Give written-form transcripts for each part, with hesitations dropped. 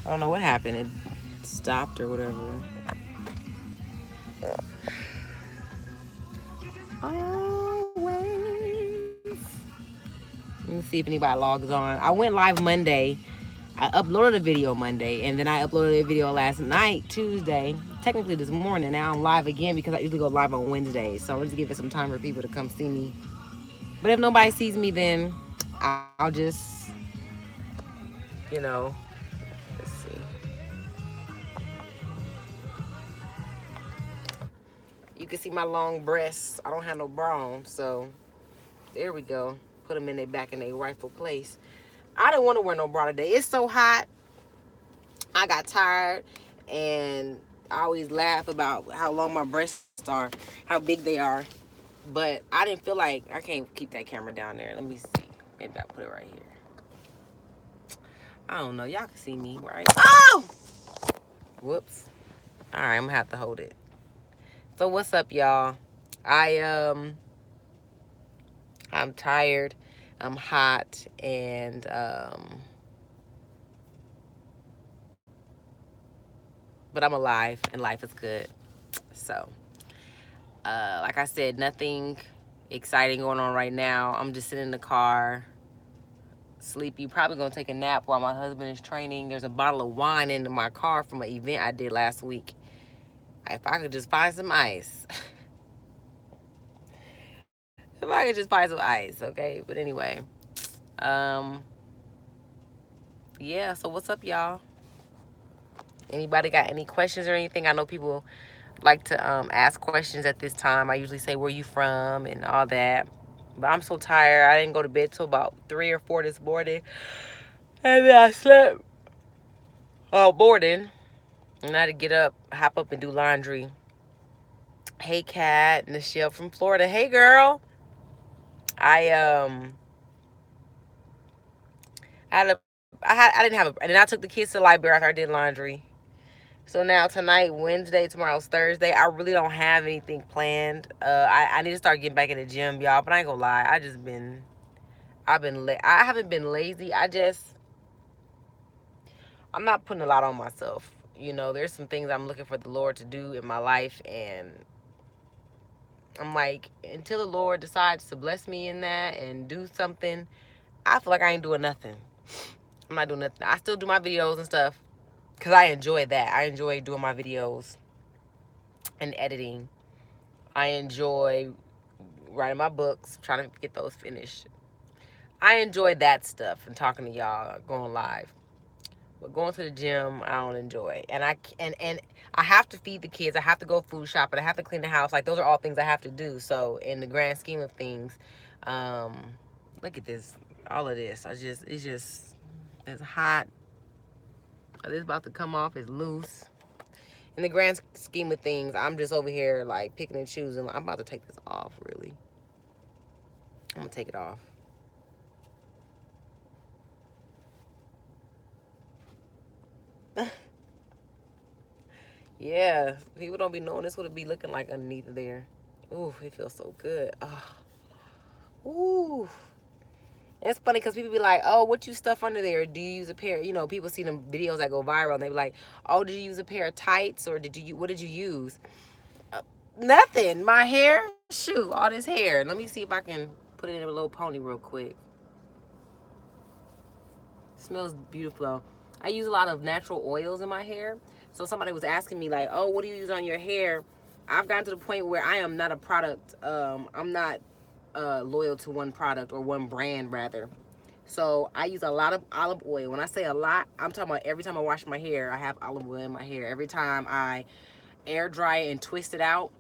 I don't know what happened. It stopped or whatever. Always. Let me see if anybody logs on. I went live Monday. I uploaded a video Monday, and then I uploaded a video last night, Tuesday. Technically this morning. Now I'm live again because I usually go live on Wednesdays. So I'm just giving some time for people to come see me. But if nobody sees me, then I'll just, you know, let's see. You can see my long breasts. I don't have no bra on, so there we go. Put them in their back in their rightful place. I didn't want to wear no bra today. It's so hot. I got tired, and I always laugh about how long my breasts are, how big they are. But I didn't feel like I can't keep that camera down there. Let me see. Maybe I'll put it right here. I don't know. Y'all can see me, right? Oh! Whoops. All right, I'm gonna have to hold it. So what's up, y'all? I I'm tired. I'm hot, and but I'm alive, and life is good. So, like I said, nothing exciting going on right now. I'm just sitting in the car, sleepy. Probably gonna take a nap while my husband is training. There's a bottle of wine in my car from an event I did last week. If I could just find some ice. If I could just find some ice, okay? But anyway, um, yeah. So what's up, y'all? Anybody got any questions or anything? I know people like to ask questions at this time. I usually say where you from and all that. But I'm so tired. I didn't go to bed till about 3 or 4 this morning, and then I slept all morning. And I had to get up, hop up, and do laundry. Hey, Kat, Nichelle from Florida. Hey, girl. I I didn't have a, and then I took the kids to the library after I did laundry. So now tonight, Wednesday, tomorrow's Thursday. I really don't have anything planned. I need to start getting back in the gym, y'all. But I ain't gonna lie, I haven't been lazy. I'm not putting a lot on myself. You know, there's some things I'm looking for the Lord to do in my life, and I'm like, until the Lord decides to bless me in that and do something, I feel like I ain't doing nothing. I'm not doing nothing. I still do my videos and stuff because I enjoy that. I enjoy doing my videos and editing. I enjoy writing my books, trying to get those finished. I enjoy that stuff and talking to y'all, going live. But going to the gym, I don't enjoy. And I have to feed the kids. I have to go food shopping. I have to clean the house. Like those are all things I have to do. So in the grand scheme of things, um, look at this. All of this. It's hot. It's about to come off. It's loose. In the grand scheme of things, I'm just over here like picking and choosing. I'm about to take this off. Really, I'm gonna take it off. Yeah, people don't be knowing this would be looking like underneath there. Ooh, it feels so good. Oh, ooh. It's funny because people be like, "Oh, what you stuff under there? Do you use a pair?" You know, people see them videos that go viral, and they be like, "Oh, did you use a pair of tights, or did you? What did you use?" Uh, Nothing. My hair. Shoot, all this hair. Let me see if I can put it in a little pony real quick. Smells beautiful though. I use a lot of natural oils in my hair. So somebody was asking me like, "Oh, what do you use on your hair?" I've gotten to the point where I am not a product. I'm not loyal to one product or one brand rather. So I use a lot of olive oil. When I say a lot, I'm talking about every time I wash my hair, I have olive oil in my hair. Every time I air dry it and twist it out,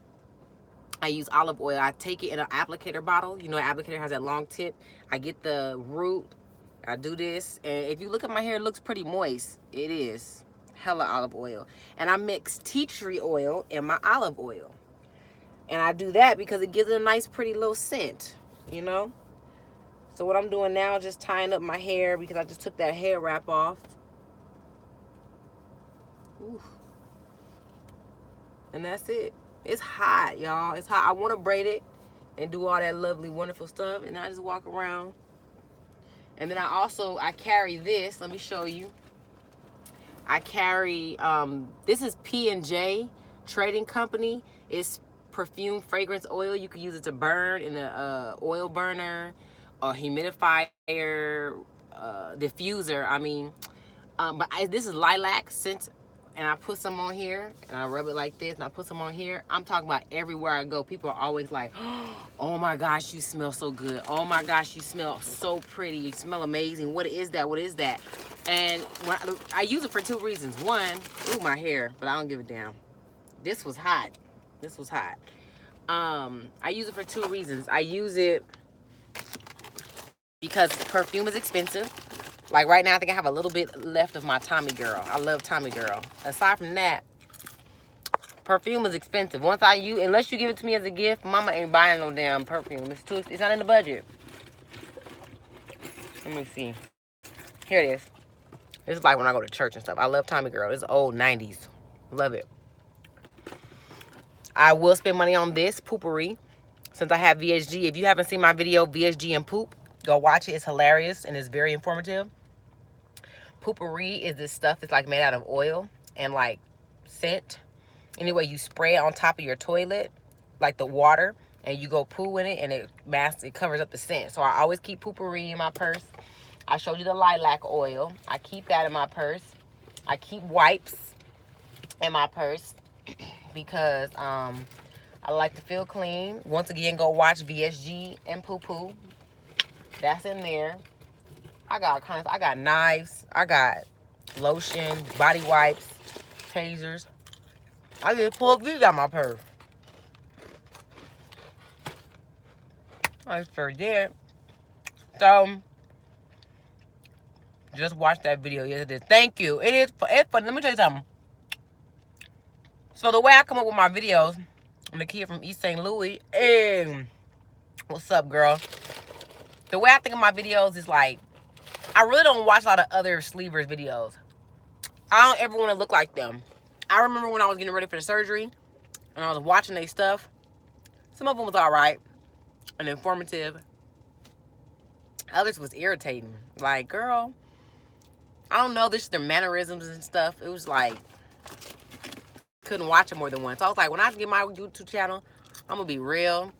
I use olive oil. I take it in an applicator bottle. You know, an applicator has that long tip. I get the root. I do this, and if you look at my hair, it looks pretty moist. It is hella olive oil, and I mix tea tree oil in my olive oil, and I do that because it gives it a nice, pretty little scent. You know. So what I'm doing now is just tying up my hair because I just took that hair wrap off. Ooh. And that's it. It's hot, y'all. It's hot. I want to braid it and do all that lovely, wonderful stuff, and I just walk around. And then I carry this. Let me show you. I carry, this is P&J Trading Company. It's perfume fragrance oil. You can use it to burn in a oil burner, a humidifier, diffuser. I mean, this is lilac scent, and I put some on here, and I rub it like this, and I put some on here. I'm talking about everywhere I go. People are always like, "Oh my gosh, you smell so good. Oh my gosh, you smell so pretty. You smell amazing. What is that? What is that?" And when I use it for two reasons. One, ooh, my hair, but I don't give a damn. This was hot. This was hot. I use it for two reasons. I use it because perfume is expensive. Like right now, I think I have a little bit left of my Tommy Girl. I love Tommy Girl. Aside from that, perfume is expensive. Once I use, unless you give it to me as a gift, Mama ain't buying no damn perfume. It's not in the budget. Let me see. Here it is. This is like when I go to church and stuff. I love Tommy Girl. It's old 90s. Love it. I will spend money on this Poopery since I have VSG. If you haven't seen my video, VSG and Poop, go watch it. It's hilarious and it's very informative. Poopery is this stuff that's like made out of oil and like scent. Anyway, you spray it on top of your toilet, like the water, and you go poo in it, and it covers up the scent. So I always keep Poopery in my purse. I showed you the lilac oil. I keep that in my purse. I keep wipes in my purse because I like to feel clean. Once again, go watch VSG and Poo Poo. That's in there. I got knives. I got lotion, body wipes, tasers. I just pulled these out my purse. I sure did. So, just watched that video yesterday. Thank you. It's fun. Let me tell you something. So, the way I come up with my videos, I'm the kid from East St. Louis. Hey, what's up, girl? The way I think of my videos is like, I really don't watch a lot of other sleevers videos. I don't ever want to look like them. I remember when I was getting ready for the surgery, and I was watching their stuff. Some of them was all right and informative. Others was irritating. Like, girl, I don't know, this is their mannerisms and stuff. It was like, couldn't watch it more than once. So I was like, when I get my YouTube channel, I'm going to be real.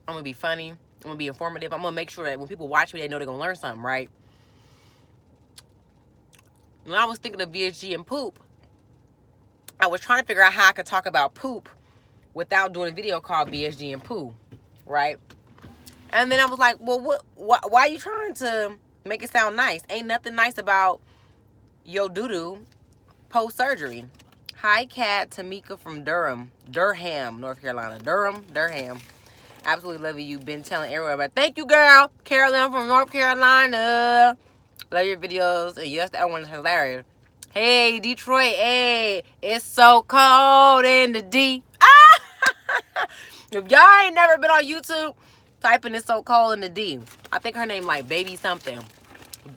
I'm going to be funny. I'm going to be informative. I'm going to make sure that when people watch me, they know they're going to learn something, right? When I was thinking of VSG and Poop, I was trying to figure out how I could talk about poop without doing a video called VSG and Poo, right? And then I was like, well, why are you trying to make it sound nice? Ain't nothing nice about your doo-doo post-surgery. Hi, Kat Tamika from Durham, North Carolina. Durham. Absolutely love you. You've been telling everyone about it. Thank you, girl. Carolyn from North Carolina. Love your videos. And yes, that one is hilarious. Hey, Detroit. Hey, it's so cold in the D. If y'all ain't never been on YouTube, type in "It's so cold in the D." I think her name like Baby something.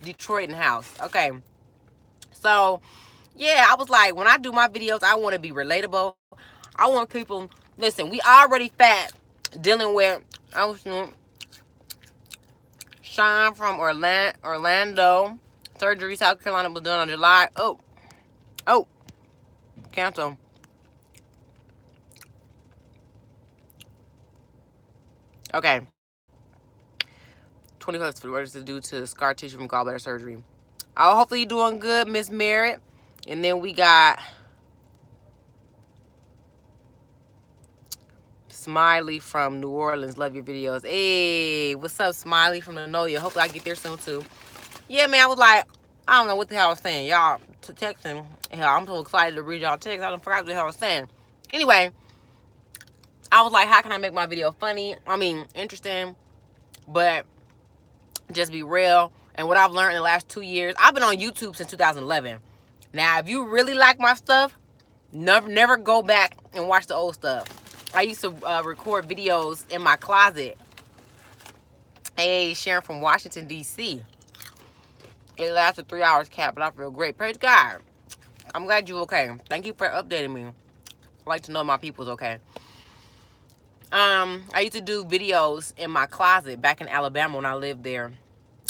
Detroit in house. Okay. So, yeah, I was like, when I do my videos, I want to be relatable. I want people, listen, we already fat dealing with, Sean from Orlando. Surgery, South Carolina was done on July. Oh, cancel. Okay. 20 plus registered due to scar tissue from gallbladder surgery. Oh, hopefully you're doing good, Miss Merritt. And then we got Smiley from New Orleans. Love your videos. Hey, what's up, Smiley from Nonoya? Hopefully I get there soon too. Yeah, man, I was like, I don't know what the hell I was saying. Y'all texting. Hell, I'm so excited to read y'all text. I don't forget what the hell I was saying. Anyway, I was like, how can I make my video funny? I mean, interesting, but just be real. And what I've learned in the last 2 years, I've been on YouTube since 2011. Now, if you really like my stuff, never go back and watch the old stuff. I used to record videos in my closet. Hey, Sharon from Washington, D.C. It lasted 3 hours, Cat, but I feel great. Praise God. I'm glad you're okay. Thank you for updating me. I like to know my people's okay. I used to do videos in my closet back in Alabama when I lived there.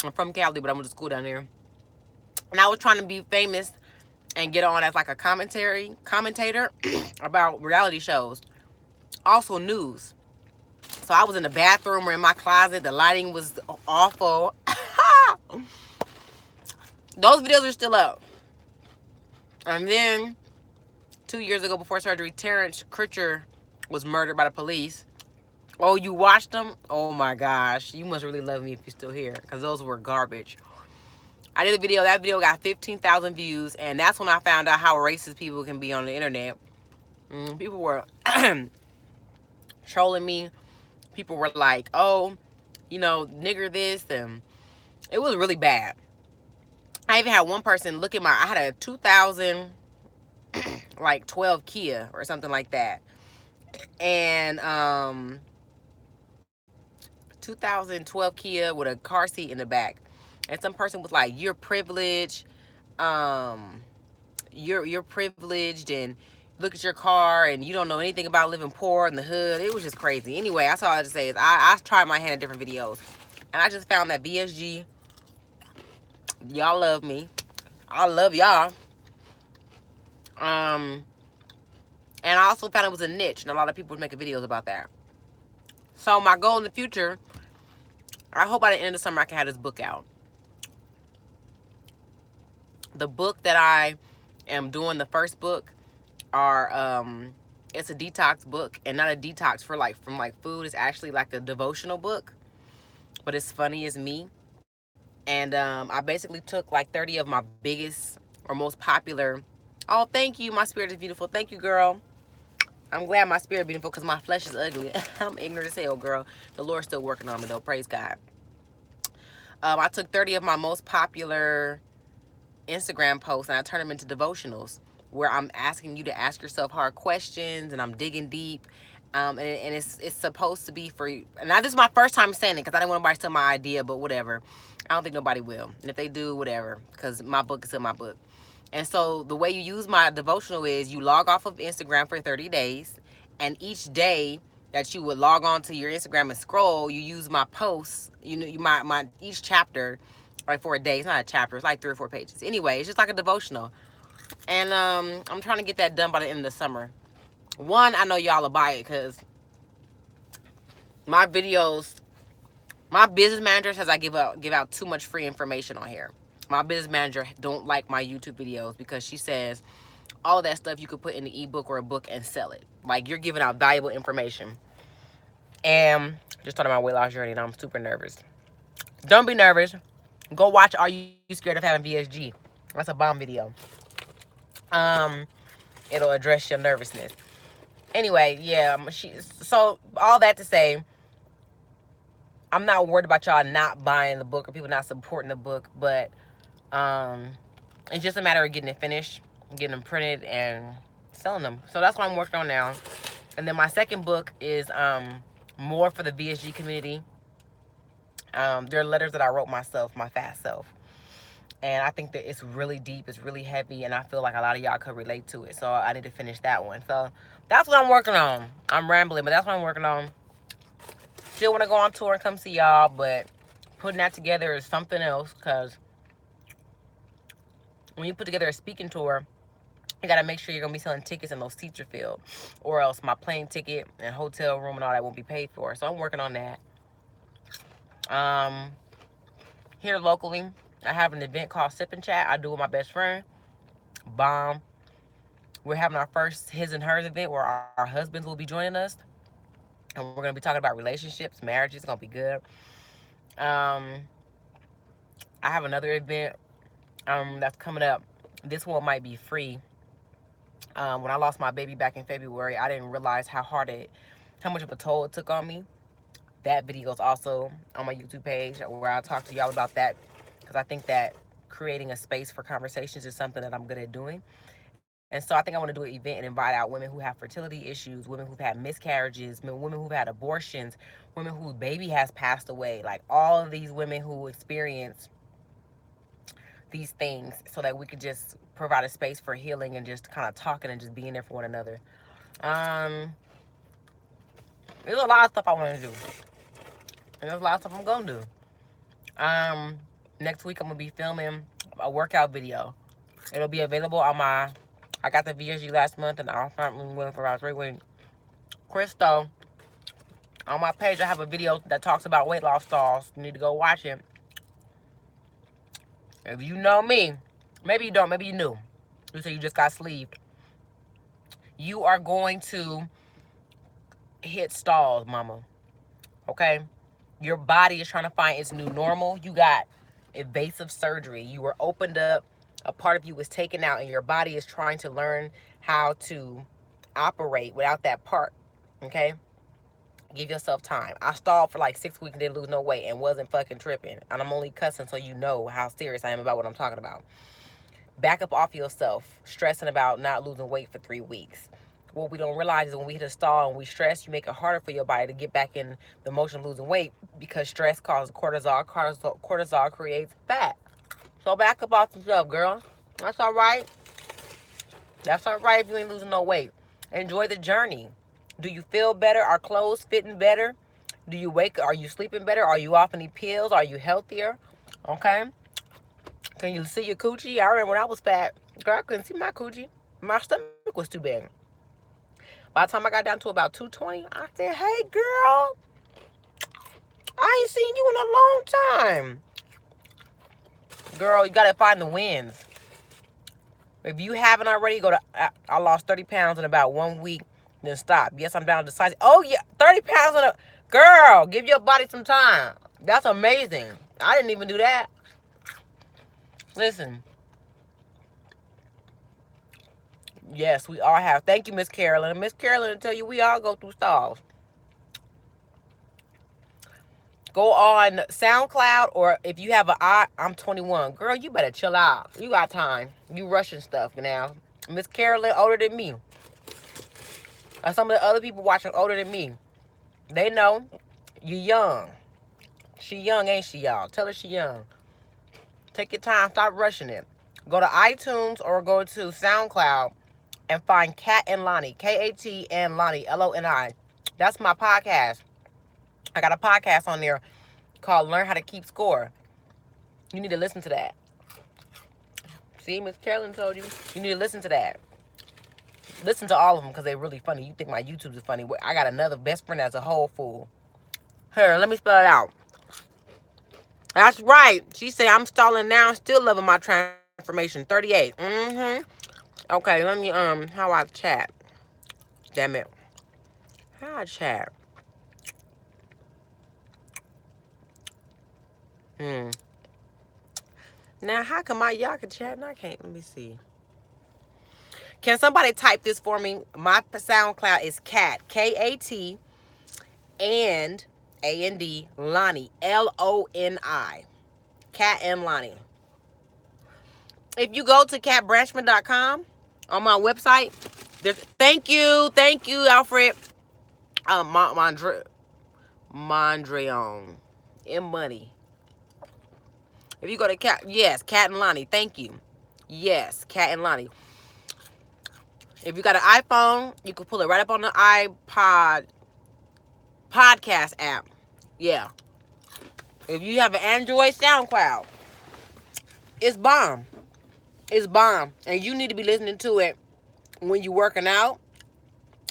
I'm from Cali, but I went to school down there. And I was trying to be famous and get on as like a commentator about reality shows, also news. So I was in the bathroom or in my closet. The lighting was awful. Those videos are still up. And then 2 years ago, before surgery, Terrence Critcher was murdered by the police. Oh, you watched them? Oh my gosh, you must really love me if you're still here, because those were garbage. I did a video. That video got 15,000 views, and that's when I found out how racist people can be on the internet. People were trolling me. People were like, "Oh, you know, nigger this," and it was really bad. I even had one person look at my. I had a 2000 like 12 Kia or something like that, and 2012 Kia with a car seat in the back, and some person was like, "You're privileged, um, you're privileged, and look at your car, and you don't know anything about living poor in the hood." It was just crazy. Anyway, that's all I have to say is I tried my hand at different videos, and I just found that VSG, y'all love me, I love y'all. Um, and I also found it was a niche, and a lot of people were making videos about that. So my goal in the future, I hope by the end of the summer I can have this book out. The book that I am doing, the first book, are it's a detox book, and not a detox for like from like food. It's actually like a devotional book, but it's funny as me. And I basically took like 30 of my biggest or most popular. Oh, thank you. My spirit is beautiful. Thank you, girl. I'm glad my spirit is beautiful because my flesh is ugly. I'm ignorant as hell, girl. The Lord's still working on me though. Praise God. I took 30 of my most popular Instagram posts and I turned them into devotionals where I'm asking you to ask yourself hard questions and I'm digging deep. And it's supposed to be for you. Now, this is my first time saying it because I didn't want nobody to steal my idea, but whatever. I don't think nobody will. And if they do, whatever, because my book is still my book. And so the way you use my devotional is you log off of Instagram for 30 days, and each day that you would log on to your Instagram and scroll, you use my posts, you know, my each chapter, like for a day. It's not a chapter, it's like 3 or 4 pages. Anyway, it's just like a devotional. And I'm trying to get that done by the end of the summer. One, I know y'all will buy it because my videos, my business manager says I give out too much free information on here. My business manager don't like my YouTube videos because she says all of that stuff you could put in an ebook or a book and sell it. Like you're giving out valuable information. And just started my weight loss journey and I'm super nervous. Don't be nervous. Go watch Are You Scared of Having VSG? That's a bomb video. Um, it'll address your nervousness. Anyway, yeah, so all that to say, I'm not worried about y'all not buying the book or people not supporting the book, but um, it's just a matter of getting it finished, getting them printed, and selling them. So that's what I'm working on now. And then my second book is more for the VSG community. They're letters that I wrote myself, my fast self. And I think that it's really deep, it's really heavy, and I feel like a lot of y'all could relate to it. So I need to finish that one. So that's what I'm working on. I'm rambling, but that's what I'm working on. Still want to go on tour and come see y'all, but putting that together is something else because when you put together a speaking tour, you got to make sure you're going to be selling tickets in those teacher field, or else my plane ticket and hotel room and all that won't be paid for. So I'm working on that. Um, Here locally, I have an event called Sip and Chat. I do with my best friend. Bomb. We're having our first His and Hers event where our husbands will be joining us. And we're going to be talking about relationships, marriages. It's going to be good. Um, I have another event that's coming up. This one might be free. When I lost my baby back in February, I didn't realize how much of a toll it took on me. That video is also on my YouTube page where I'll talk to y'all about that because I think that creating a space for conversations is something that I'm good at doing. And so I think I want to do an event and invite out women who have fertility issues, women who've had miscarriages, women who've had abortions, women whose baby has passed away, like all of these women who experience these things so that we could just provide a space for healing and just kind of talking and just being there for one another. Um, there's a lot of stuff I want to do. And there's a lot of stuff I'm going to do. Next week I'm going to be filming a workout video. It'll be available on my, I got the VSG last month and I went for about 3 weeks. Crystal, on my page I have a video that talks about weight loss stalls. You need to go watch it. If you know me, maybe you don't, maybe you knew. You say you just got sleeved. You are going to hit stalls, mama. Okay? Your body is trying to find its new normal. You got invasive surgery. You were opened up. A part of you was taken out, and your body is trying to learn how to operate without that part. Okay? Give yourself time. I stalled for like 6 weeks and didn't lose no weight and wasn't fucking tripping. And I'm only cussing so you know how serious I am about what I'm talking about. Back up off yourself, stressing about not losing weight for 3 weeks. What we don't realize is when we hit a stall and we stress, you make it harder for your body to get back in the motion of losing weight because stress causes cortisol. Cortisol creates fat. So back up off yourself, girl. That's all right. That's all right if you ain't losing no weight. Enjoy the journey. Do you feel better? Are clothes fitting better? Do you wake? Are you sleeping better? Are you off any pills? Are you healthier? Okay. Can you see your coochie? I remember when I was fat, girl, I couldn't see my coochie. My stomach was too big. By the time I got down to about 220, I said, hey, girl, I ain't seen you in a long time. Girl, you got to find the wins. If you haven't already, go to, I lost 30 pounds in about 1 week, then stop. Yes, I'm down to size. Oh, yeah, 30 pounds in a, girl, give your body some time. That's amazing. I didn't even do that. Listen. Yes, we all have. Thank you, Miss Carolyn. Miss Carolyn will tell you we all go through stalls. Go on SoundCloud, or if you have I'm 21. Girl, you better chill out. You got time. You rushing stuff now. Miss Carolyn older than me. And some of the other people watching older than me. They know you young. She young, ain't she, y'all? Tell her she young. Take your time. Stop rushing it. Go to iTunes or go to SoundCloud and find Kat and Lonnie. K-A-T and Lonnie. L-O-N-I. That's my podcast. I got a podcast on there called Learn How to Keep Score. You need to listen to that. See, Miss Carolyn told you. You need to listen to that. Listen to all of them because they're really funny. You think my YouTube is funny. I got another best friend that's a whole fool. Here, let me spell it out. That's right. She said, I'm stalling now. Still loving my transformation. 38. Okay, let me, how I chat. Damn it. How I chat. Now, how come y'all can chat and I can't? Let me see. Can somebody type this for me? My SoundCloud is Kat, K-A-T, and A-N-D, Lonnie, L-O-N-I. Kat and Lonnie. If you go to katbranchman.com on my website, thank you, Alfred. Mondreon. M Money. If you go to Kat, yes, Kat and Lonnie, thank you. Yes, Kat and Lonnie. If you got an iPhone, you can pull it right up on the iPod podcast app. Yeah. If you have an Android, SoundCloud. It's bomb. It's bomb. And you need to be listening to it when you're working out.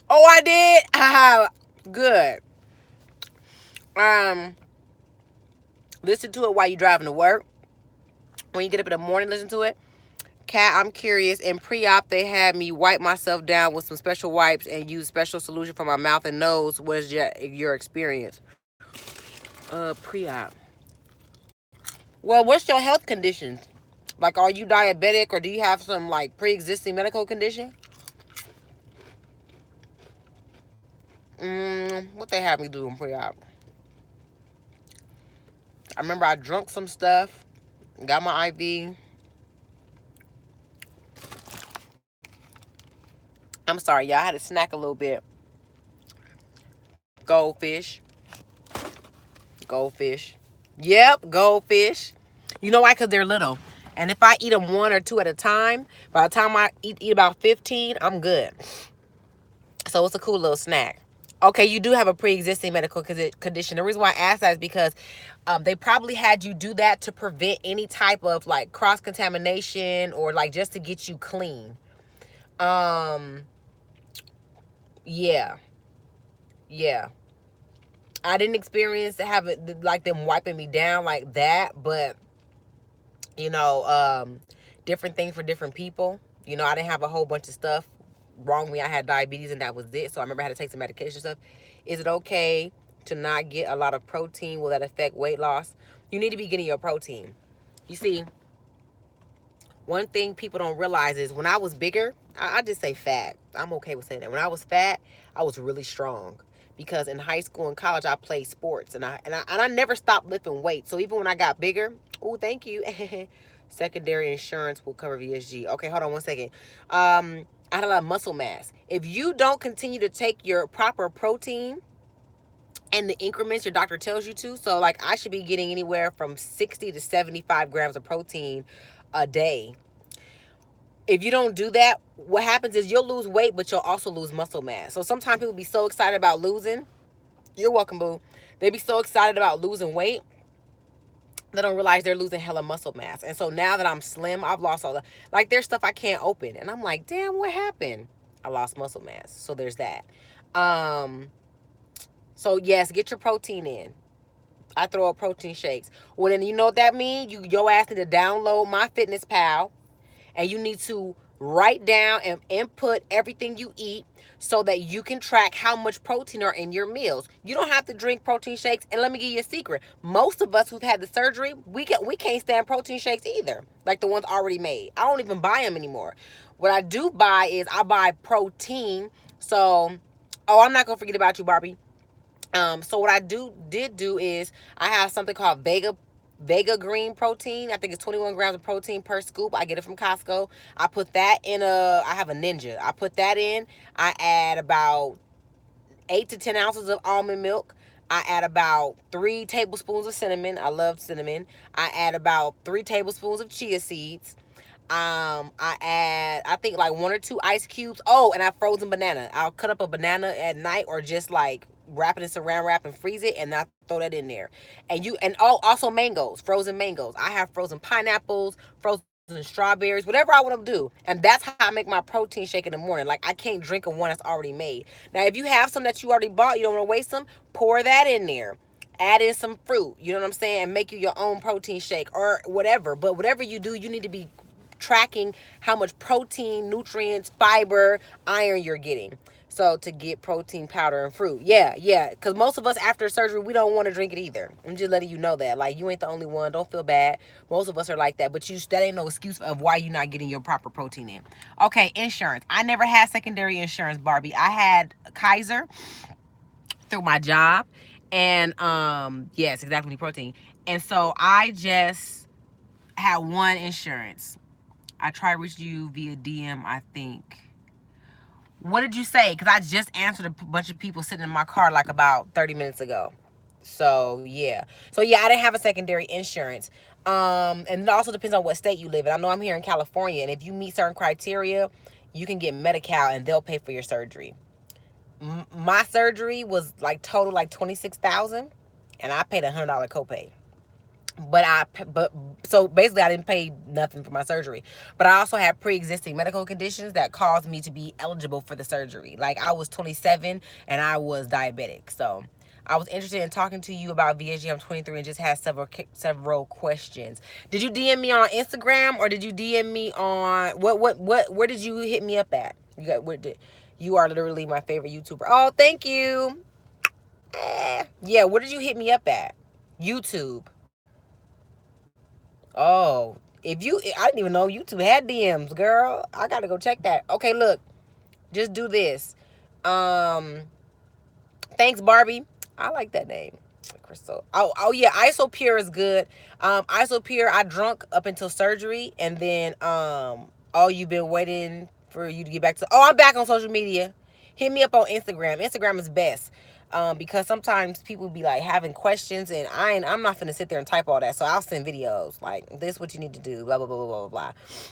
Oh, I did? Good. Listen to it while you're driving to work. When you get up in the morning, listen to it. Kat, I'm curious. In pre-op, they had me wipe myself down with some special wipes and use special solution for my mouth and nose. What is your experience? Pre-op. Well, what's your health conditions? Like, are you diabetic or do you have some, like, pre-existing medical condition? What they had me do in pre-op? I remember I drunk some stuff, got my IV. I'm sorry, y'all. I had to snack a little bit. Goldfish. Goldfish. Yep, goldfish. You know why? Because they're little. And if I eat them 1 or 2 at a time, by the time I eat about 15, I'm good. So it's a cool little snack. Okay, you do have a pre-existing medical condition. The reason why I asked that is because they probably had you do that to prevent any type of like cross contamination or like just to get you clean. Um, yeah, yeah. I didn't experience to have it like them wiping me down like that, but you know, different things for different people. You know, I didn't have a whole bunch of stuff wrong with me. I had diabetes and that was it. So I remember I had to take some medication and stuff. Is it okay to not get a lot of protein? Will that affect weight loss? You need to be getting your protein. You see, one thing people don't realize is when I was bigger, I just say fat. I'm okay with saying that. When I was fat, I was really strong because in high school and college I played sports and I never stopped lifting weights. So even when I got bigger, oh thank you. Secondary insurance will cover VSG. Okay, hold on one second. I had a lot of muscle mass. If you don't continue to take your proper protein and the increments your doctor tells you to, so like I should be getting anywhere from 60 to 75 grams of protein a day. If you don't do that, what happens is you'll lose weight, but you'll also lose muscle mass. So sometimes people be so excited about losing. You're welcome, boo. They be so excited about losing weight, they don't realize they're losing hella muscle mass. And so now that I'm slim, I've lost all the like there's stuff I can't open. And I'm like, damn, what happened? I lost muscle mass. So there's that. Um, so yes, get your protein in. I throw up protein shakes. Well then you know what that means? Your ass need to download my fitness pal and you need to write down and input everything you eat so that you can track how much protein are in your meals. You don't have to drink protein shakes. And let me give you a secret. Most of us who've had the surgery, we can't stand protein shakes either. Like the ones already made. I don't even buy them anymore. What I do buy is I buy protein. So, oh, I'm not gonna forget about you, Barbie. So what I did do is I have something called Vega Green protein. I think it's 21 grams of protein per scoop. I get it from Costco. I put that in I have a Ninja. I put that in. I add about 8 to 10 ounces of almond milk. I add about 3 tablespoons of cinnamon. I love cinnamon. I add about 3 tablespoons of chia seeds. I add, I think like 1 or 2 ice cubes. Oh, and I frozen banana. I'll cut up a banana at night or just like wrap it in saran wrap and freeze it and I throw that in there. And also mangoes, frozen mangoes. I have frozen pineapples, frozen strawberries, whatever I want to do. And that's how I make my protein shake in the morning. Like I can't drink a one that's already made. Now, if you have some that you already bought, you don't want to waste them, pour that in there. Add in some fruit, you know what I'm saying, and make you your own protein shake or whatever. But whatever you do, you need to be tracking how much protein, nutrients, fiber, iron you're getting. So to get protein powder and fruit. Yeah, yeah. Because most of us after surgery, we don't want to drink it either. I'm just letting you know that. Like you ain't the only one. Don't feel bad. Most of us are like that. But that ain't no excuse of why you're not getting your proper protein in. Okay, insurance. I never had secondary insurance, Barbie. I had Kaiser through my job. And yes, exactly protein. And so I just had one insurance. I tried reaching you via DM, I think. What did you say? Because I just answered a bunch of people sitting in my car like about 30 minutes ago. So yeah. So yeah, I didn't have a secondary insurance. And it also depends on what state you live in. I know I'm here in California, and if you meet certain criteria, you can get Medi-Cal and they'll pay for your surgery. My surgery was like total like 26,000, and I paid $100 copay. But so basically I didn't pay nothing for my surgery, but I also had pre-existing medical conditions that caused me to be eligible for the surgery. Like I was 27 and I was diabetic. So I was interested in talking to you about VSG. I'm 23 and just had several questions. Did you DM me on Instagram or did you DM me on what where did you hit me up at? You are literally my favorite YouTuber. Oh, thank you. Yeah, where did you hit me up at? YouTube. Oh, if you, I didn't even know YouTube had DMs, girl. I gotta go check that. Okay, look, just do this. Um, thanks, Barbie. I like that name, Crystal. Oh yeah, Isopure is good. Isopure, I drunk up until surgery, and then oh, you've been waiting for you to get back to. Oh, I'm back on social media. Hit me up on Instagram. Instagram is best. Because sometimes people be like having questions and I'm not finna sit there and type all that. So I'll send videos like this what you need to do, blah blah blah blah blah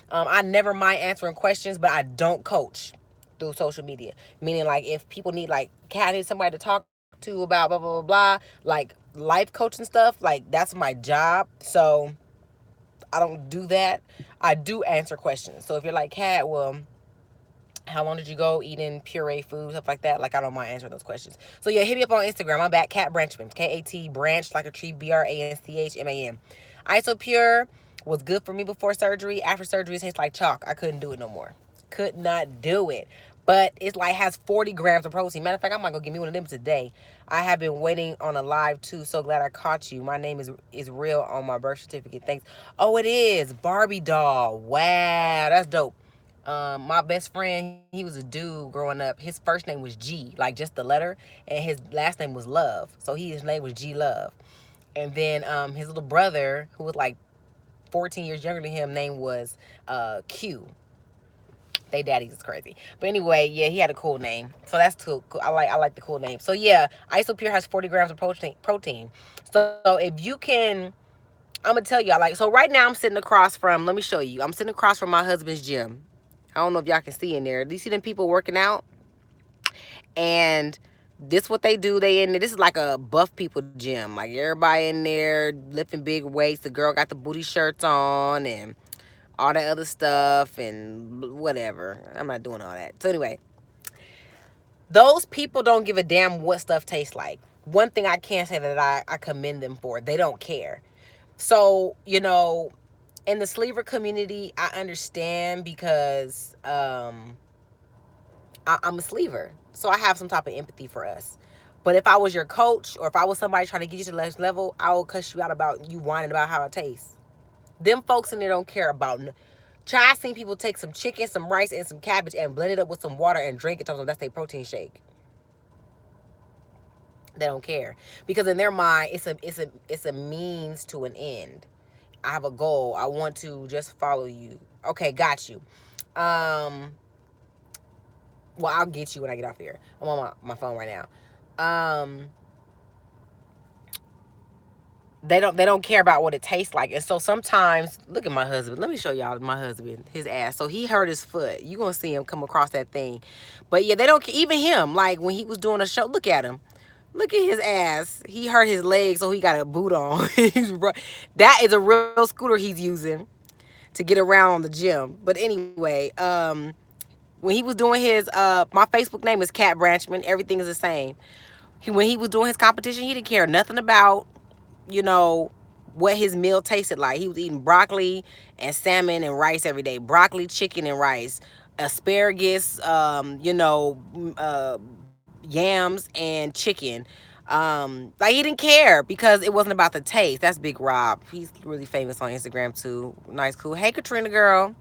blah. I never mind answering questions, but I don't coach. through social media. Meaning, like, if people need, like, Cat needs somebody to talk to about blah, blah, blah, blah, like life coaching stuff, like, that's my job. So I don't do that. I do answer questions. So if you're like, Cat, well, how long did you go eating puree food, stuff like that? Like, I don't mind answering those questions. So yeah, hit me up on Instagram. I'm back, Cat Branchman, Kat branch like a tree, BRANCHMAN. Isopure was good for me before surgery. After surgery, it tastes like chalk. I couldn't do it no more. Could not do it. But it's like has 40 grams of protein. Matter of fact, I might go get me one of them today. I have been waiting on a live too. So glad I caught you. My name is real on my birth certificate. Thanks. Oh, it is Barbie doll. Wow, that's dope. My best friend, he was a dude growing up. His first name was G, like just the letter, and his last name was Love. So his name was G Love. And then his little brother, who was like 14 years younger than him, name was Q. They daddies is crazy. But anyway, yeah, he had a cool name. So that's cool. I like the cool name. So yeah, Isopure has 40 grams of protein. So if you can, I'm gonna tell y'all, like, so right now I'm sitting across from, let me show you. I'm sitting across from my husband's gym. I don't know if y'all can see in there. Do you see them people working out? And this what they do. They in there. This is like a buff people gym. Like everybody in there lifting big weights. The girl got the booty shirts on and all that other stuff and whatever. I'm not doing all that. So anyway, those people don't give a damn what stuff tastes like. One thing I can say that I commend them for, they don't care. So, in the sleever community, I understand because I'm a sleever. So I have some type of empathy for us. But if I was your coach or if I was somebody trying to get you to the next level, I will cuss you out about you whining about how it tastes. Them folks in there don't care about. Try, I seen people take some chicken, some rice, and some cabbage and blend it up with some water and drink it. That's their protein shake. They don't care because in their mind, it's a means to an end. I have a goal. I want to just follow you. Okay, got you. Um, well, I'll get you when I get off here. I'm on my phone right now. Um, they don't care about what it tastes like. And so sometimes, look at my husband. Let me show y'all my husband, his ass. So he hurt his foot. You gonna see him come across that thing. But yeah, they don't even him, like when he was doing a show, look at him. Look at his ass. He hurt his leg, so he got a boot on. That is a real scooter he's using to get around on the gym. But anyway, when he was doing his my Facebook name is Cat Branchman. Everything is the same. When he was doing his competition, he didn't care nothing about, you know, what his meal tasted like. He was eating broccoli and salmon and rice every day. Broccoli, chicken, and rice. Asparagus, yams and chicken. Like he didn't care because it wasn't about the taste. That's Big Rob. He's really famous on Instagram too. Nice, cool. Hey, Katrina girl.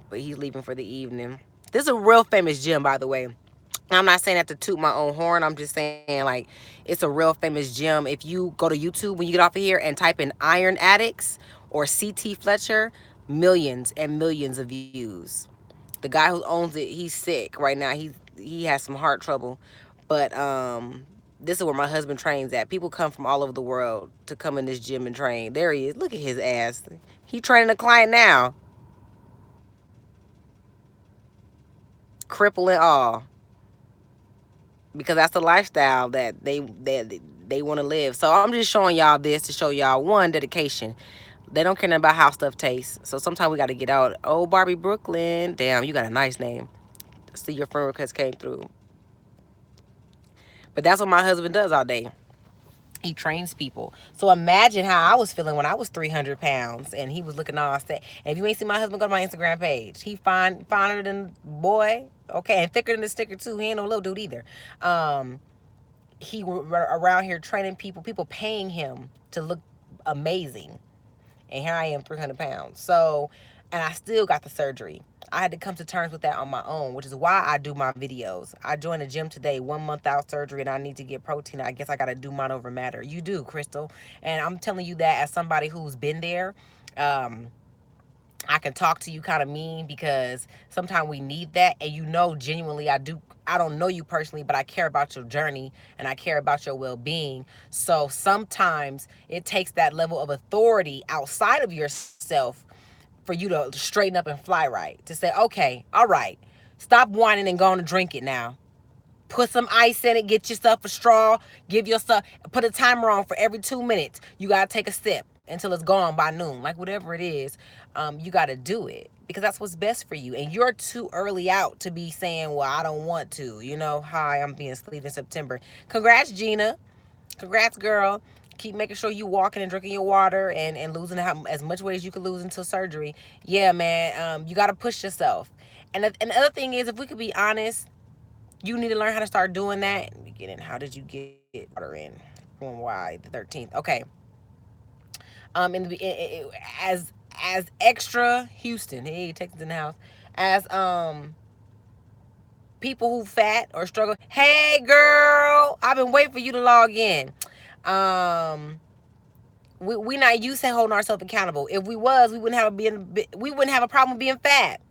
But he's leaving for the evening. This is a real famous gym, by the way. I'm not saying that to toot my own horn. I'm just saying, like, it's a real famous gym. If you go to YouTube when you get off of here and type in Iron Addicts or CT Fletcher, millions and millions of views. The guy who owns it, he's sick right now. He has some heart trouble, but this is where my husband trains at. People come from all over the world to come in this gym and train. There he is. Look at his ass. He training a client now. Cripple and all. Because that's the lifestyle that they want to live. So I'm just showing y'all this to show y'all one, dedication. They don't care nothing about how stuff tastes. So sometimes we got to get out. Oh, Barbie Brooklyn. Damn, you got a nice name. See, your friend request came through. But that's what my husband does all day. He trains people. So imagine how I was feeling when I was 300 pounds and he was looking all set. And if you ain't seen my husband, go to my Instagram page. He finer than boy. Okay, and thicker than the sticker too. He ain't no little dude either. Um, he around here training people, people paying him to look amazing. And here I am, 300 pounds. So, and I still got the surgery. I had to come to terms with that on my own, which is why I do my videos. I joined the gym today, 1 month out surgery, and I need to get protein. I guess I got to do mine over matter. You do, Crystal. And I'm telling you that as somebody who's been there. I can talk to you kind of mean because sometimes we need that. And genuinely, I don't know you personally, but I care about your journey and I care about your well-being. So sometimes it takes that level of authority outside of yourself for you to straighten up and fly right. To say, okay, all right, Stop whining and go on to drink it now. Put some ice in it, get yourself a straw, give yourself, put a timer on for every 2 minutes. You gotta take a sip until it's gone by noon, like whatever it is. You gotta do it because that's what's best for you. And you're too early out to be saying, well, I don't want to. Hi, I'm being sleep in September. Congrats, Gina. Congrats, girl. Keep making sure you walking and drinking your water and losing as much weight as you can lose until surgery. Yeah, man. You got to push yourself. And the other thing is, if we could be honest, you need to learn how to start doing that. Beginning, how did you get water in? On why the 13th? Okay. In the as extra Houston, hey Texas in the house, as people who fat or struggle. Hey girl, I've been waiting for you to log in. Um, we not used to holding ourselves accountable. If we was, we wouldn't have a problem being fat.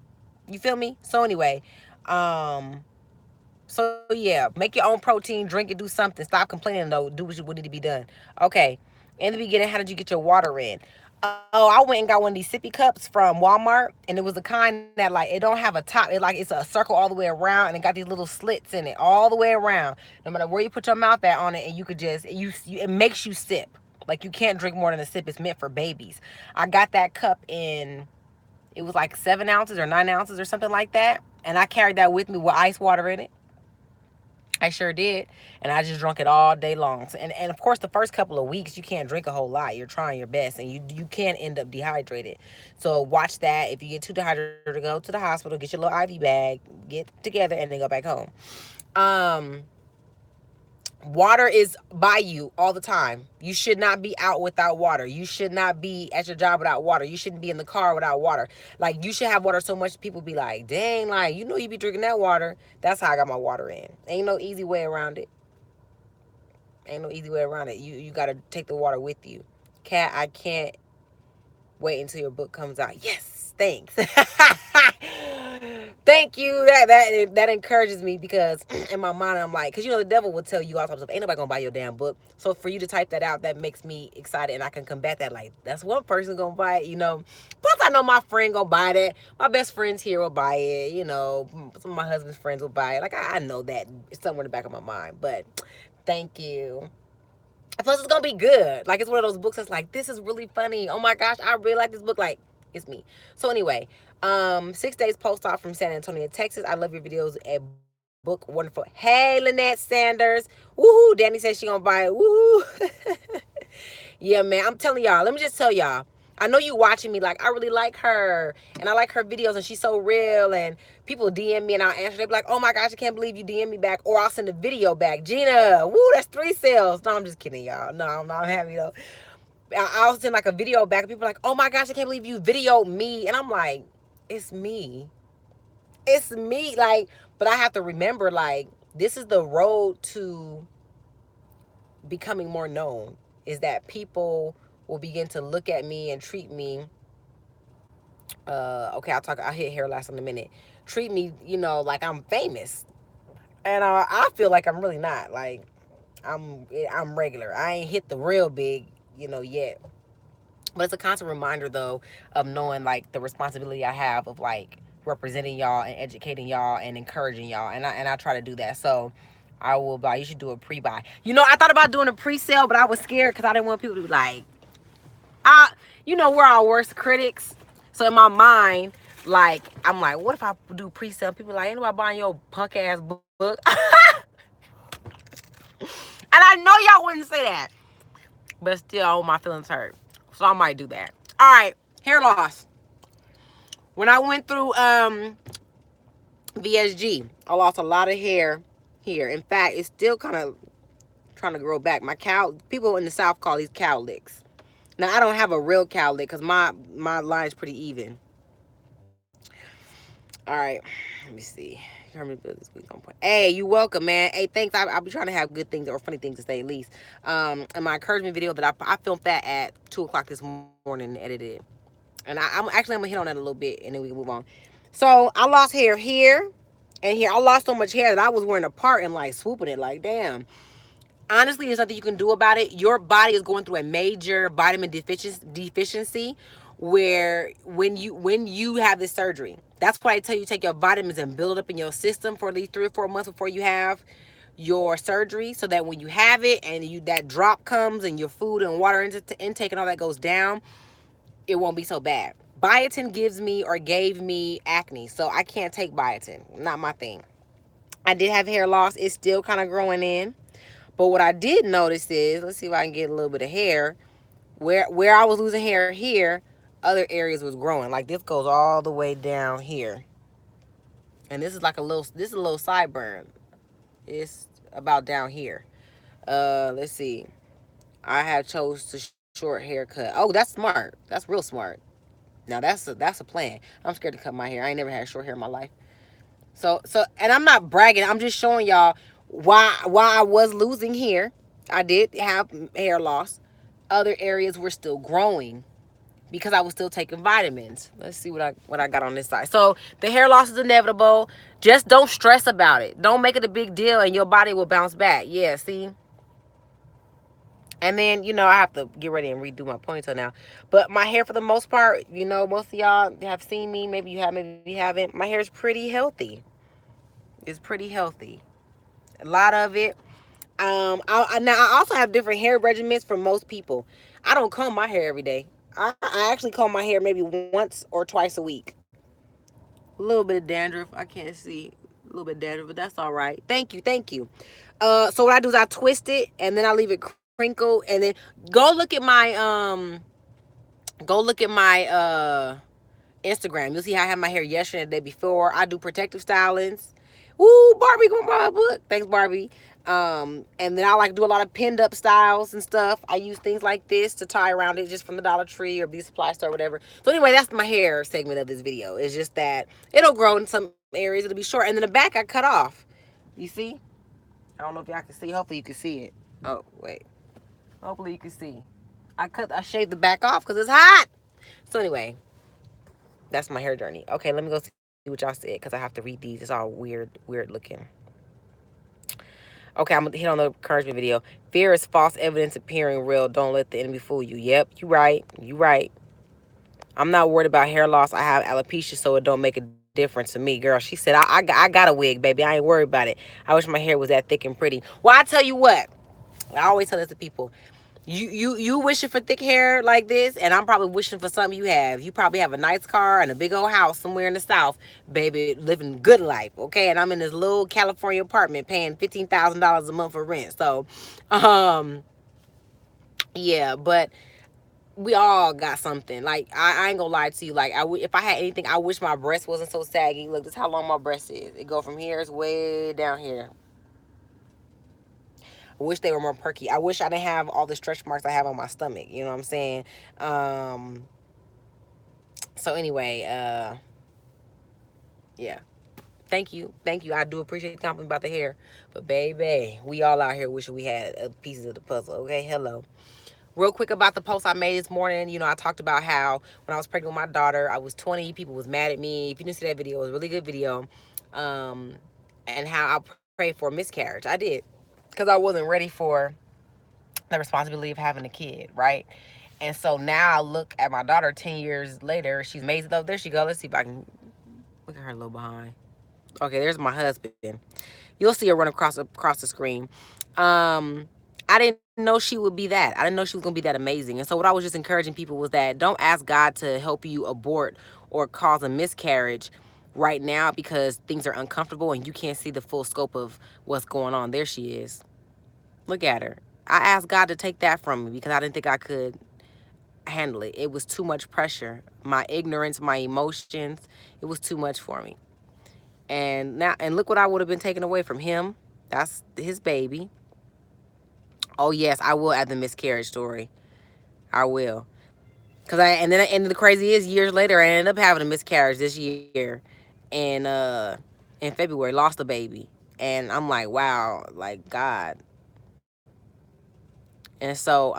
You feel me? So anyway, um, so yeah, make your own protein, drink it, do something. Stop complaining though. Do what need to be done. Okay. In the beginning, how did you get your water in? Oh, I went and got one of these sippy cups from Walmart, and it was the kind that like it don't have a top. It's a circle all the way around, and it got these little slits in it all the way around. No matter where you put your mouth at on it, and you could just it makes you sip. Like you can't drink more than a sip. It's meant for babies. I got that cup in. It was like 7 ounces or 9 ounces or something like that, and I carried that with me with ice water in it. I sure did. And I just drunk it all day long. So, and of course, the first couple of weeks, you can't drink a whole lot. You're trying your best and you can end up dehydrated. So watch that. If you get too dehydrated, go to the hospital, get your little IV bag, get together, and then go back home. Um, Water is by you all the time. You should not be out without water. You should not be at your job without water. You shouldn't be in the car without water. Like you should have water so much people be like, dang, like you be drinking that water. That's how I got my water in. Ain't no easy way around it. Ain't no easy way around it. You gotta take the water with you. Cat, I can't wait until your book comes out. Yes, thanks. Thank you. That encourages me because in my mind I'm like, because the devil will tell you all types of, ain't nobody gonna buy your damn book. So for you to type that out, that makes me excited, and I can combat that. Like that's one person gonna buy it. Plus I know my friend gonna buy that. My best friends here will buy it. Some of my husband's friends will buy it. Like I know that it's somewhere in the back of my mind. But thank you. Plus, it's gonna be good. Like it's one of those books that's like, this is really funny. Oh my gosh, I really like this book. Like it's me. So anyway, 6 days post-op from San Antonio, Texas. I love your videos at book wonderful. Hey, Lynette Sanders. Woohoo! Danny says she gonna buy it. Woohoo! Yeah, man. I'm telling y'all. Let me just tell y'all. I know you watching me like I really like her and I like her videos and she's so real and people DM me and I'll answer. They be like, oh my gosh, I can't believe you DM me back, or I'll send a video back. Gina, woo, that's 3 sales. No, I'm just kidding, y'all. No, I'm not happy though. I'll send like a video back and people are like, oh my gosh, I can't believe you videoed me. And I'm like, it's me. It's me. Like, but I have to remember, like, this is the road to becoming more known, is that people will begin to look at me and treat me okay, I'll hit hair last in a minute. Treat me, like I'm famous. And I feel like I'm really not. Like I'm regular. I ain't hit the real big, yet. But it's a constant reminder though of knowing like the responsibility I have of like representing y'all and educating y'all and encouraging y'all. And I try to do that. So I will buy. You should do a pre-buy. I thought about doing a pre-sale, but I was scared because I didn't want people to be like, we're our worst critics. So in my mind, like, I'm like, what if I do pre-sale? People are like, ain't nobody buying your punk ass book. And I know y'all wouldn't say that. But still, all my feelings hurt. So I might do that. All right, hair loss. When I went through VSG, I lost a lot of hair here. In fact, it's still kind of trying to grow back. My people in the South call these cowlicks. Now, I don't have a real cowlick because my line's pretty even. All right, let me see. Hey, you welcome, man. Hey, thanks. I'll be trying to have good things or funny things to say at least. In my encouragement video that I filmed that at 2 o'clock this morning and edited it. And I'm gonna hit on that a little bit and then we can move on. So I lost hair here and here. I lost so much hair that I was wearing a part and like swooping it like, damn. Honestly, there's nothing you can do about it. Your body is going through a major vitamin deficiency where when you have this surgery, that's why I tell you take your vitamins and build it up in your system for at least 3 or 4 months before you have your surgery, so that when you have it and you that drop comes and your food and water intake and all that goes down, it won't be so bad. Biotin gives me or gave me acne, so I can't take biotin. Not my thing. I did have hair loss. It's still kind of growing in. But what I did notice is, let's see if I can get a little bit of hair. Where I was losing hair here, other areas was growing. Like this goes all the way down here. And this is like this is a little sideburn. It's about down here. Let's see. I have chose the short haircut. Oh, that's smart. That's real smart. Now that's a plan. I'm scared to cut my hair. I ain't never had short hair in my life. So and I'm not bragging. I'm just showing y'all why I was losing hair. I did have hair loss. Other areas were still growing because I was still taking vitamins. Let's see what I got on this side. So the hair loss is inevitable. Just don't stress about it. Don't make it a big deal and your body will bounce back. Yeah, see? And then, I have to get ready and redo my ponytail now. But my hair, for the most part, most of y'all have seen me. Maybe you have, maybe you haven't. My hair is pretty healthy. It's pretty healthy. A lot of it. Now I also have different hair regimens from most people. I don't comb my hair every day. I actually comb my hair maybe once or twice a week. A little bit of dandruff. I can't see. A little bit of dandruff, but that's all right. Thank you. Thank you. So what I do is I twist it and then I leave it crinkled and then go look at my Instagram. You'll see how I had my hair yesterday and the day before. I do protective stylings. Woo, Barbie, come on my book. Thanks, Barbie. And then I like to do a lot of pinned up styles and stuff. I use things like this to tie around it just from the Dollar Tree or Beauty Supply Store or whatever. So anyway, that's my hair segment of this video. It's just that it'll grow in some areas. It'll be short. And then the back I cut off. You see? I don't know if y'all can see. Hopefully you can see it. Oh, wait. Hopefully you can see. I shaved the back off because it's hot. So anyway, that's my hair journey. Okay, let me go see what y'all said because I have to read these. It's all weird looking. Okay, I'm gonna hit on the encouragement video. Fear is false evidence appearing real. Don't let the enemy fool you. Yep, you right. You right. I'm not worried about hair loss. I have alopecia, so it don't make a difference to me, girl. She said, I got a wig, baby. I ain't worried about it. I wish my hair was that thick and pretty. Well, I tell you what. I always tell this to people. You wishing for thick hair like this, and I'm probably wishing for something you have. You probably have a nice car and a big old house somewhere in the South, baby, living good life, okay? And I'm in this little California apartment paying $15,000 a month for rent. So, um, yeah, but we all got something. Like I ain't gonna lie to you. Like if I had anything, I wish my breast wasn't so saggy. Look, this is how long my breast is. It go from here, it's way down here. I wish they were more perky. I wish I didn't have all the stretch marks I have on my stomach. You know what I'm saying? Um, so anyway, yeah. Thank you. I do appreciate the compliment about the hair, but baby, we all out here wishing we had pieces of the puzzle. Okay, hello. Real quick about the post I made this morning. I talked about how when I was pregnant with my daughter, I was 20. People was mad at me. If you didn't see that video, it was a really good video. Um, and how I prayed for a miscarriage. I did because I wasn't ready for the responsibility of having a kid, right? And so now I look at my daughter 10 years later. She's amazing though. There she go. Let's see if I can look at her a little behind. Okay, there's my husband. You'll see her run across the screen. Um, I didn't know she would be that. I didn't know she was gonna be that amazing. And so what I was just encouraging people was that don't ask God to help you abort or cause a miscarriage right now because things are uncomfortable and you can't see the full scope of what's going on. There she is. Look at her. I asked God to take that from me because I didn't think I could handle it. It was too much pressure. My ignorance, my emotions, it was too much for me. And look what I would have been taken away from him. That's his baby. Oh yes, I will add the miscarriage story. I will. And the crazy is years later I ended up having a miscarriage this year and in February, lost a baby. And I'm like, wow, like God. And so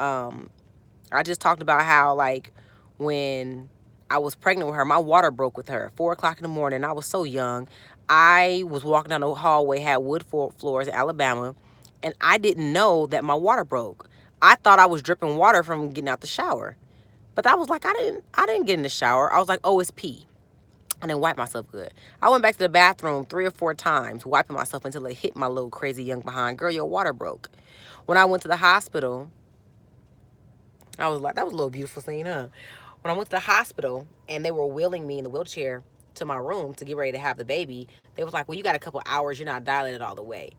I just talked about how like when I was pregnant with her, my water broke with her. 4 o'clock in the morning. I was so young. I was walking down the hallway, had wood floors in Alabama, and I didn't know that my water broke. I thought I was dripping water from getting out the shower. But I was like, I didn't get in the shower. I was like, oh, it's pee. I didn't wipe myself good. I went back to the bathroom 3 or 4 times, wiping myself until it hit my little crazy young behind. Girl, your water broke. When I went to the hospital, I was like, that was a little beautiful scene, huh? When I went to the hospital and they were wheeling me in the wheelchair to my room to get ready to have the baby, they was like, well, you got a couple hours. You're not dilated all the way.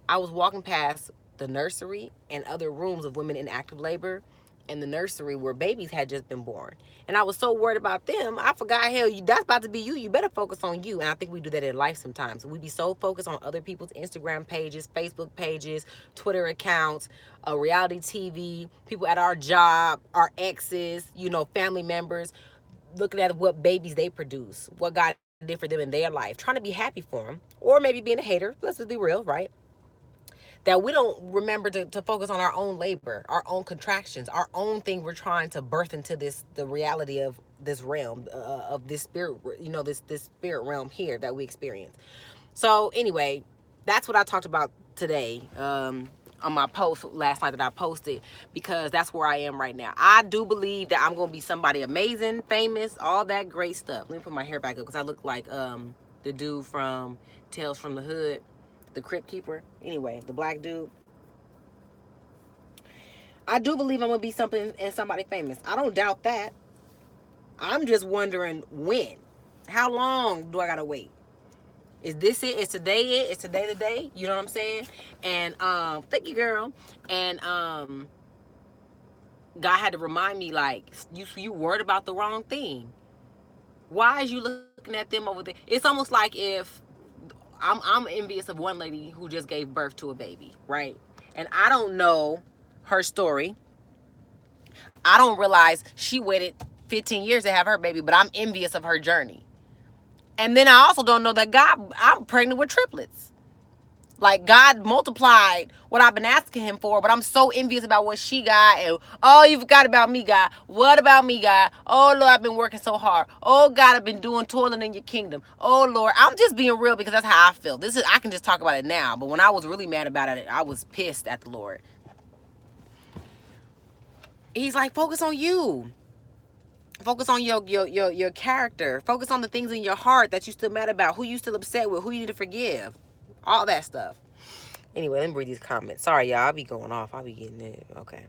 I was walking past the nursery and other rooms of women in active labor and the nursery where babies had just been born. And I was so worried about them, I forgot, hell, that's about to be you. You better focus on you. And I think we do that in life sometimes. We be so focused on other people's Instagram pages, Facebook pages, Twitter accounts, reality TV, people at our job, our exes, family members, looking at what babies they produce, what God did for them in their life, trying to be happy for them, or maybe being a hater. Let's just be real, right? That we don't remember to focus on our own labor, our own contractions, our own thing we're trying to birth into the reality of this realm, of this spirit, this spirit realm here that we experience. So anyway, that's what I talked about today, on my post last night that I posted, because that's where I am right now. I do believe that I'm gonna be somebody amazing, famous, all that great stuff. Let me put my hair back up because I look like the dude from Tales from the Hood, the Crypt Keeper. Anyway, the black dude. I do believe I'm gonna be something and somebody famous. I don't doubt that. I'm just wondering when. How long do I gotta wait? Is this it? Is today it? Is today the day? You know what I'm saying? And thank you, girl. And God had to remind me, like, you worried about the wrong thing. Why is you looking at them over there? It's almost like if I'm envious of one lady who just gave birth to a baby, right? And I don't know her story. I don't realize she waited 15 years to have her baby, but I'm envious of her journey. And then I also don't know that I'm pregnant with triplets. Like, God multiplied what I've been asking him for, but I'm so envious about what she got. And oh, you forgot about me, God. What about me, God? Oh Lord, I've been working so hard. Oh God, I've been doing toiling in your kingdom. Oh Lord, I'm just being real because that's how I feel. I can just talk about it now, but when I was really mad about it, I was pissed at the Lord. He's like, focus on you. Focus on your character. Focus on the things in your heart that you still mad about, who you still upset with, who you need to forgive. All that stuff. Anyway, let me read these comments. Sorry, y'all. I'll be going off. I'll be getting it. Okay.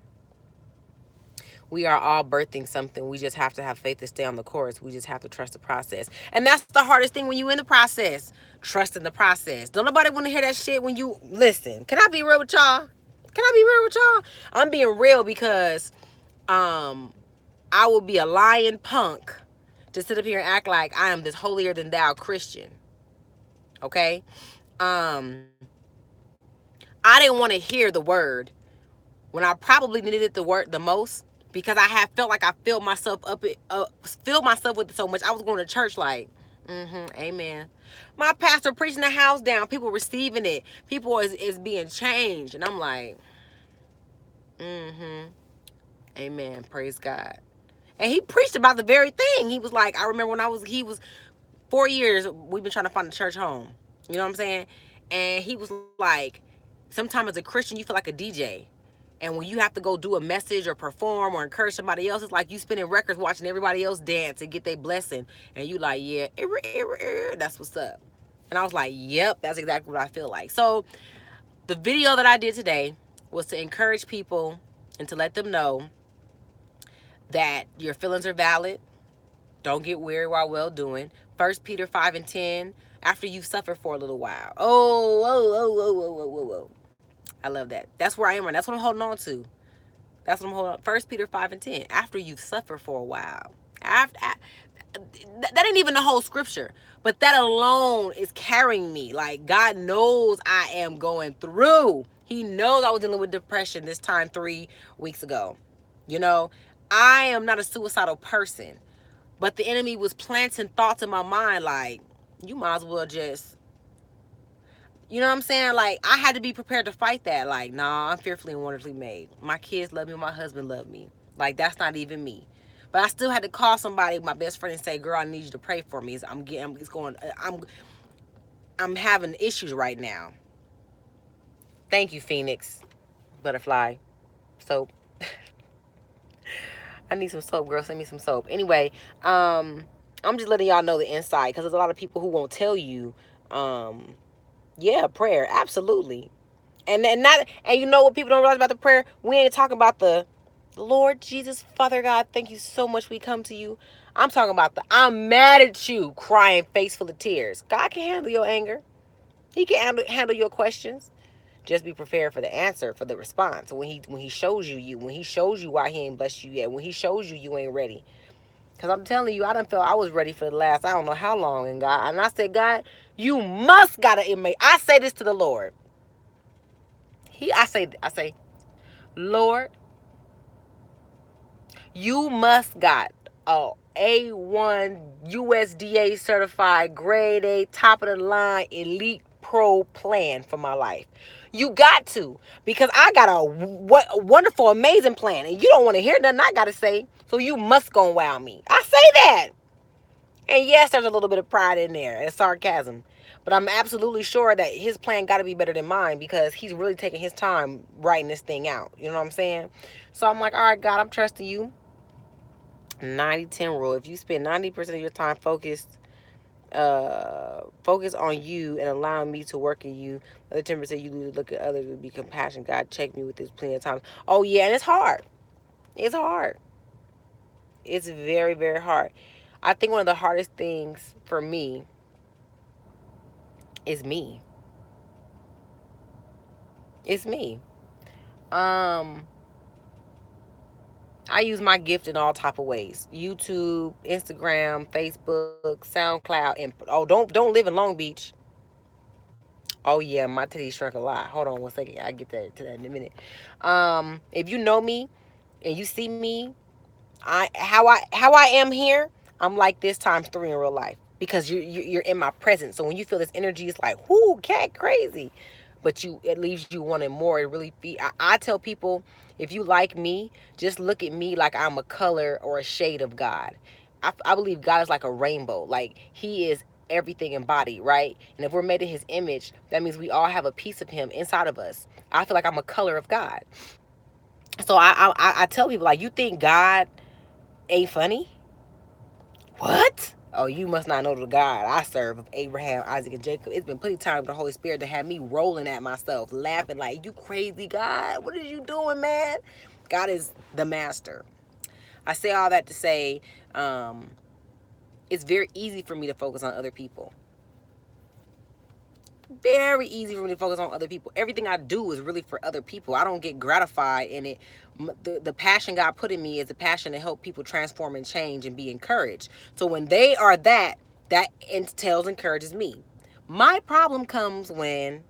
We are all birthing something. We just have to have faith to stay on the course. We just have to trust the process. And that's the hardest thing when you in the process. Trusting the process. Don't nobody want to hear that shit when you listen. Can I be real with y'all? Can I be real with y'all? I'm being real because I will be a lying punk to sit up here and act like I am this holier than thou Christian. Okay? Um I didn't want to hear the word when I probably needed the word the most, because I had felt like I filled myself with it so much. I was going to church like, amen. My pastor preaching the house down, people receiving it, people is being changed, and I'm like, amen, praise God. And he preached about the very thing. He was like, I remember when he was 4 years, we've been trying to find a church home. You know what I'm saying? And he was like, sometimes as a Christian, you feel like a DJ. And when you have to go do a message or perform or encourage somebody else, it's like you spinning records watching everybody else dance and get their blessing. And you like, yeah, that's what's up. And I was like, yep, that's exactly what I feel like. So the video that I did today was to encourage people and to let them know that your feelings are valid. Don't get weary while well doing. 1 Peter 5:10. After you've suffered for a little while. Oh, whoa, whoa, whoa, whoa, whoa, whoa, whoa. I love that. That's where I am right now. That's what I'm holding on to. That's what I'm holding on. 1 Peter 5:10. After you've suffered for a while. After that ain't even the whole scripture, but that alone is carrying me. Like, God knows I am going through. He knows I was dealing with depression this time 3 weeks ago. You know, I am not a suicidal person, but the enemy was planting thoughts in my mind like, you might as well just, you know what I'm saying? Like, I had to be prepared to fight that. Like, nah, I'm fearfully and wonderfully made. My kids love me. My husband love me. Like, that's not even me. But I still had to call somebody, my best friend, and say, girl, I need you to pray for me. I'm having issues right now. Thank you, Phoenix. Butterfly. So I need some soap, girl. Send me some soap. Anyway, I'm just letting y'all know the inside because there's a lot of people who won't tell you. Um, yeah, prayer, absolutely. And not and you know what people don't realize about the prayer? We ain't talking about the Lord Jesus, Father God, thank you so much. We come to you. I'm talking about the I'm mad at you, crying, face full of tears. God can handle your anger. He can handle your questions. Just be prepared for the answer, for the response. When he shows you, when he shows you why he ain't blessed you yet, when he shows you you ain't ready. Cause I'm telling you, I done felt I was ready for the last I don't know how long, and God, and I said, God, you must gotta make. I say this to the Lord. I say, Lord, you must got a A1 USDA certified grade A top of the line elite pro plan for my life. You got to because I got a wonderful amazing plan and you don't want to hear nothing I got to say. So you must go and wow me. I say that. And yes, there's a little bit of pride in there and sarcasm. But I'm absolutely sure that his plan got to be better than mine because he's really taking his time writing this thing out. You know what I'm saying? So I'm like, all right, God, I'm trusting you. 90-10 rule. If you spend 90% of your time focus on you and allowing me to work in you, the other 10% you look at others and be compassionate. God check me with this plenty of times. Oh yeah, and it's hard. It's hard. It's very, very hard. I think one of the hardest things for me is me. It's me. Um I use my gift in all type of ways. YouTube, Instagram, Facebook, SoundCloud, and oh don't live in Long Beach. Oh yeah, my titties shrunk a lot. Hold on one second. I get that to that in a minute. If you know me and you see me, I am here, I'm like this times three in real life because you're in my presence. So when you feel this energy, it's like whoo, cat crazy, but you it leaves you wanting more. It really I tell people if you like me, just look at me like I'm a color or a shade of God. I believe God is like a rainbow. Like He is everything embodied, right? And if we're made in His image, that means we all have a piece of Him inside of us. I feel like I'm a color of God. So I tell people like, you think God ain't funny? What? Oh, you must not know the God I serve of Abraham, Isaac, and Jacob. It's been plenty of time with the Holy Spirit to have me rolling at myself, laughing like, you crazy God. What are you doing, man? God is the master. I say all that to say, um, it's very easy for me to focus on other people. Very easy for me to focus on other people. Everything I do is really for other people. I don't get gratified in it. The passion God put in me is a passion to help people transform and change and be encouraged. So when they are that entails encourages me. My problem comes when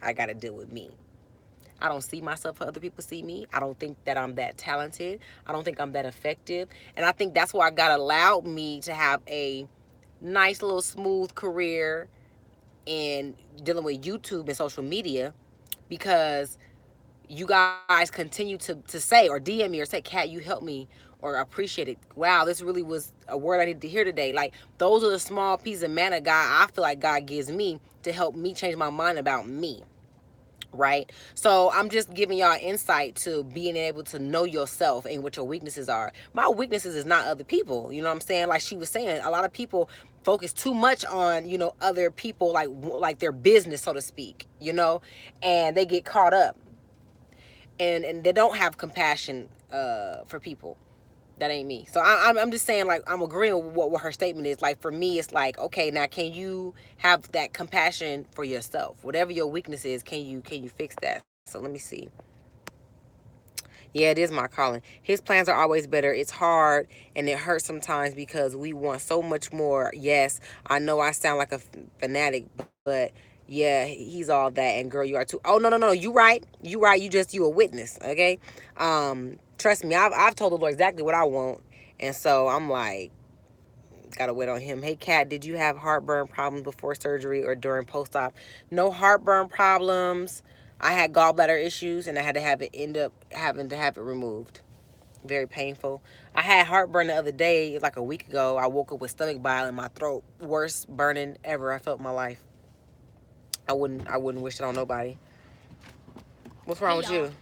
I got to deal with me. I don't see myself how other people see me. I don't think that I'm that talented. I don't think I'm that effective. And I think that's why God allowed me to have a nice little smooth career in dealing with YouTube and social media because you guys continue to say or DM me or say, Kat, you helped me or appreciate it. Wow, this really was a word I needed to hear today. Like those are the small pieces of manna God I feel like God gives me to help me change my mind about me. Right. So I'm just giving y'all insight to being able to know yourself and what your weaknesses are. My weaknesses is not other people. You know what I'm saying? Like she was saying, a lot of people focus too much on, other people like their business, so to speak, and they get caught up and they don't have compassion for people. That ain't me. So I'm just saying, like, I'm agreeing with what her statement is. Like, for me, it's like, okay, now can you have that compassion for yourself? Whatever your weakness is, can you fix that? So let me see. Yeah, it is my calling. His plans are always better. It's hard and it hurts sometimes because we want so much more. Yes, I know I sound like a fanatic, but yeah, he's all that. And girl, you are too. Oh, no, no, no. You right. You right. You a witness. Okay. Trust me, I've told the Lord exactly what I want. And so I'm like, gotta wait on him. Hey, Kat, did you have heartburn problems before surgery or during post op? No heartburn problems. I had gallbladder issues and I had to have it end up having to have it removed. Very painful. I had heartburn the other day, like a week ago. I woke up with stomach bile in my throat. Worst burning ever I felt in my life. I wouldn't wish it on nobody. What's wrong Hey with y'all. you?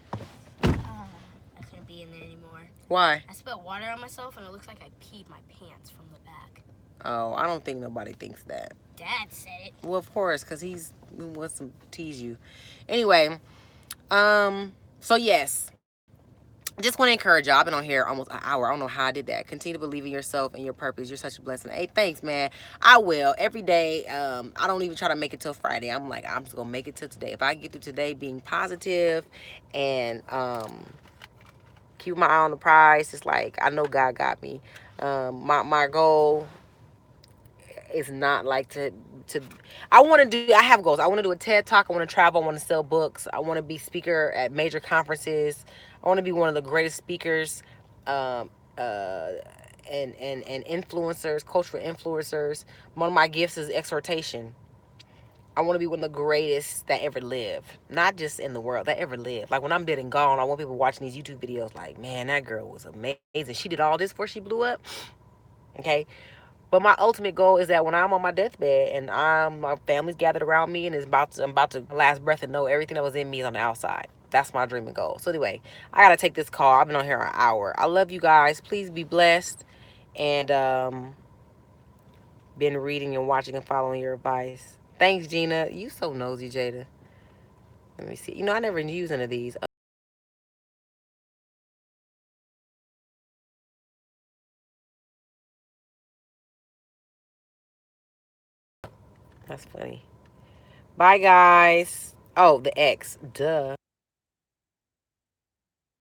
I couldn't be in there anymore. Why? I spilled water on myself and it looks like I peed my pants from the back. Oh, I don't think nobody thinks that. Dad said it. Well, of course, because he's wants to tease you. Anyway, so yes, just want to encourage y'all. I've been on here almost an hour. I don't know how I did that. Continue to believe in yourself and your purpose. You're such a blessing. Hey, thanks, man. I will every day. I don't even try to make it till Friday. I'm like, I'm just gonna make it till today. If I get through today being positive and keep my eye on the prize, it's like I know God got me. My goal is not like to I want to do, I have goals. I want to do a TED talk. I want to travel. I want to sell books. I want to be speaker at major conferences. I want to be one of the greatest speakers, um uh and influencers, cultural influencers. One of my gifts is exhortation. I want to be one of the greatest that ever lived, not just in the world, that ever lived. Like when I'm dead and gone, I want people watching these YouTube videos like, man, that girl was amazing. She did all this before she blew up. Okay, but my ultimate goal is that when I'm on my deathbed and my family's gathered around me and I'm about to last breath and know everything that was in me is on the outside. That's my dream and goal. So anyway, I gotta take this call. I've been on here an hour. I love you guys. Please be blessed. And been reading and watching and following your advice. Thanks, Gina. You so nosy, Jada. Let me see. You know, I never use any of these. That's funny. Bye, guys. Oh, the X. Duh.